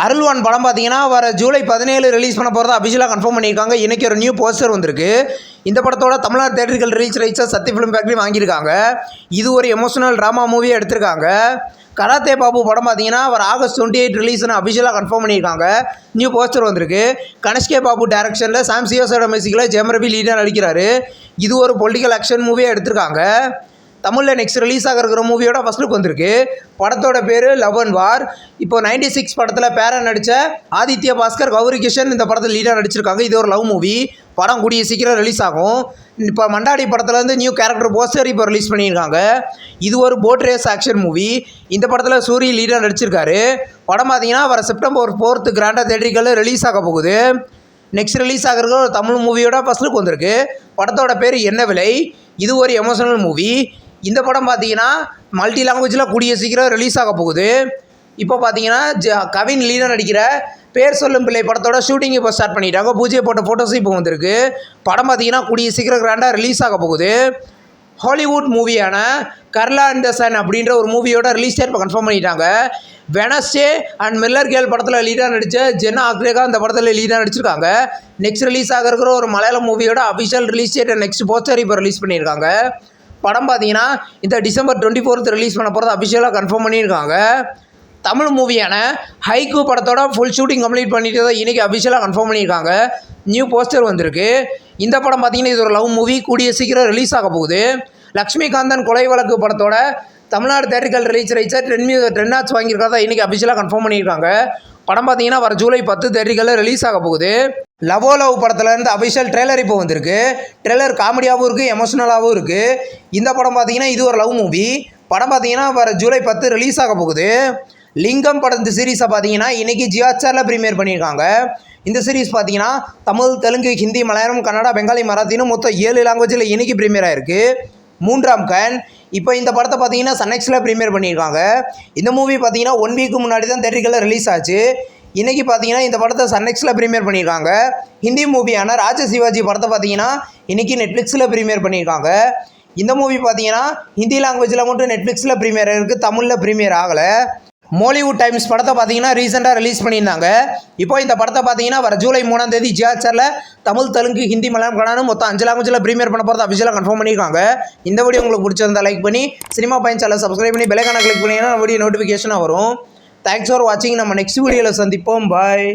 அருள்வான் படம் பார்த்தீங்கன்னா வர ஜூலை 17 ரிலீஸ் பண்ண போகிறதா அபிஷியலாக கன்ஃபார்ம் பண்ணியிருக்காங்க. இன்றைக்கி ஒரு நியூ போஸ்டர் வந்திருக்கு. இந்த படத்தோட தமிழ்நாடு தேட்டர்கள் ரிலீஸ் ரைட்ஸை சத்ய ஃபிலிம் ஃபேக்ட்ரி வாங்கியிருக்காங்க. இது ஒரு எமோஷனல் ட்ராமா மூவியை எடுத்திருக்காங்க. கராத்தே பாபு படம் பார்த்தீங்கன்னா வர ஆகஸ்ட் 28 ரிலீஸ்னு அபிஷியலாக கன்ஃபார்ம் பண்ணியிருக்காங்க. நியூ போஸ்டர் வந்திருக்கு. கணேஷ்கே பாபு டேரக்ஷனில் சாம் சியோசோட மியூசிக்கில் ஜெயம் ரவி லீடர் நடிக்கிறாரு. இது ஒரு பொலிட்டிக்கல் ஆக்ஷன் மூவியாக எடுத்திருக்காங்க. தமிழில் நெக்ஸ்ட் ரிலீஸ் ஆகிற மூவியோட ஃபர்ஸ்ட் லுக் வந்திருக்கு. படத்தோட பேர் லவ் அண்ட் வார். இப்போ 96 படத்தில் பேரா நடித்த ஆதித்ய பாஸ்கர், கௌரி கிஷன் இந்த படத்தில் லீடாக நடிச்சிருக்காங்க. இது ஒரு லவ் மூவி. படம் கூடிய சீக்கிரம் ரிலீஸ் ஆகும். இப்போ மண்டாடி படத்துலேருந்து நியூ கேரக்டர் போஸ்டர் இப்போ ரிலீஸ் பண்ணியிருக்காங்க. இது ஒரு போட் ரேஸ் ஆக்ஷன் மூவி. இந்த படத்தில் சூரி லீடாக நடிச்சிருக்காரு. படம் பார்த்தீங்கன்னா வர செப்டம்பர் 4 கிராண்டாக தேட்டரிகளில் ரிலீஸ் ஆக போகுது. நெக்ஸ்ட் ரிலீஸ் ஆகிற ஒரு தமிழ் மூவியோட ஃபர்ஸ்ட் லுக் வந்திருக்கு. படத்தோட பேர் என்ன விலை. இது ஒரு எமோஷனல் மூவி. இந்த படம் பார்த்தீங்கன்னா மல்டி லாங்குவேஜில் கூடிய சீக்கிரம் ரிலீஸ் ஆக போகுது. இப்போ பார்த்தீங்கன்னா கவின் லீடர் நடிக்கிற பேர் சொல்லும் பிள்ளை படத்தோட ஷூட்டிங் இப்போ ஸ்டார்ட் பண்ணிட்டாங்க. பூஜை போட்ட ஃபோட்டோஸும் இப்போ வந்திருக்கு. படம் பார்த்தீங்கன்னா கூடிய சீக்கிரம் கிராண்டாக ரிலீஸ் ஆக போகுது. Hollywood மூவியான Kurla and the Sun அப்படின்ற ஒரு மூவியோட ரிலீஸ் டேட் இப்போ கன்ஃபார்ம் பண்ணிட்டாங்க. வெனஸ்டே அண்ட் மில்லர் கேர்ள் படத்தில் லீடாக நடித்த ஜென்னா ஆக்ரேகா இந்த படத்தில் லீடாக நடிச்சிருக்காங்க. நெக்ஸ்ட் ரிலீஸ் ஆகிற ஒரு மலையாளம் மூவியோட official release date next poster இப்போ ரிலீஸ் பண்ணியிருக்காங்க. படம் பார்த்தீங்கன்னா இந்த டிசம்பர் 24 ரிலீஸ் பண்ண போகிறது அஃபிஷியலாக கன்ஃபார்ம் பண்ணியிருக்காங்க. தமிழ் மூவியான ஹைக்கூ படத்தோட ஃபுல் ஷூட்டிங் கம்ப்ளீட் பண்ணிட்டு தான் இன்றைக்கி அஃபிஷியலாக கன்ஃபார்ம் பண்ணியிருக்காங்க. நியூ போஸ்டர் வந்திருக்கு. இந்த படம் பார்த்தீங்கன்னா இது ஒரு லவ் மூவி. கூடிய சீக்கிரம் ரிலீஸ் ஆக போகுது. லக்ஷ்மிகாந்தன் கொலை வழக்கு படத்தோட தமிழ்நாடு தேட்டர்கள் ரிலீஸ் ரைட்ஸை 10 நாட்ஸ் வாங்கியிருக்கிறதா இன்றைக்கி அஃபிஷியலாக கன்ஃபார்ம் பண்ணியிருக்காங்க. படம் பார்த்தீங்கன்னா வர ஜூலை 10 தேட்டரிகளில் ரிலீஸ் ஆக போகுது. லவ் படத்துலேருந்து அஃபிஷியல் ட்ரெய்லர் இப்போ வந்திருக்கு. ட்ரெய்லர் காமெடியாகவும் இருக்குது, எமோஷனலாகவும் இருக்குது. இந்த படம் பார்த்தீங்கன்னா இது ஒரு லவ் மூவி. படம் பார்த்தீங்கன்னா வர ஜூலை 10 ரிலீஸ் ஆக போகுது. லிங்கம் படம் இந்த சீரீஸை பார்த்தீங்கன்னா இன்றைக்கி ஜியாச்சாரில் ப்ரீமியர் பண்ணியிருக்காங்க. இந்த சீரீஸ் பார்த்தீங்கன்னா தமிழ், தெலுங்கு, ஹிந்தி, மலையாளம், கன்னடா, பெங்காலி, மராத்தின்னு மொத்தம் 7 லாங்குவேஜில் இன்றைக்கி ப்ரீமியர் ஆகிருக்கு. 3ஆம் கண். இப்போ இந்த படத்தை பார்த்தீங்கன்னா சன்நெக்ஸில் ப்ரீமியர் பண்ணியிருக்காங்க. இந்த மூவி பார்த்தீங்கன்னா 1 வீக்கு முன்னாடி தான் தேட்டரிகளில் ரிலீஸ் ஆச்சு. இன்றைக்கி பார்த்தீங்கன்னா இந்த படத்தை சன்நெக்ஸில் ப்ரீமியர் பண்ணியிருக்காங்க. ஹிந்தி மூவியான ராஜ சிவாஜி படத்தை பார்த்தீங்கன்னா இன்றைக்கி நெட்ஃப்ளிக்ஸில் ப்ரீமியர் பண்ணியிருக்காங்க. இந்த மூவி பார்த்தீங்கன்னா ஹிந்தி லாங்குவேஜில் மட்டும் நெட்ஃப்ளிக்ஸில் ப்ரீமியர் இருக்குது, தமிழில் ப்ரீமியர் ஆகலை. மாலிவுட் டைம்ஸ் படத்தை பார்த்தீங்கன்னா ரீசெண்டாக ரிலீஸ் பண்ணியிருந்தாங்க. இப்போ இந்த படத்தை பார்த்தீங்கன்னா வர ஜூலை 3 ஜியாச்சாரில் தமிழ், தெலுங்கு, ஹிந்தி, மலையாளம், கன்னடம் மொத்தம் 5 லாங்குவேஜில் ப்ரீமியர் பண்ண போகிறது அஃபிஷியலாக கன்ஃபார்ம் பண்ணியிருக்காங்க. இந்த வீடியோ உங்களுக்கு பிடிச்சிருந்தா லைக் பண்ணி சினிமா பயன் சேனல் சப்ஸ்கிரைப் பண்ணி பெல் ஐகானை கிளிக் பண்ணிங்கன்னா வீடியோ நோட்டிஃபிகேஷனாக வரும். தேங்க்ஸ் ஃபார் வாட்சிங். நம்ம நெக்ஸ்ட் வீடியோவில் சந்திப்போம். பாய்.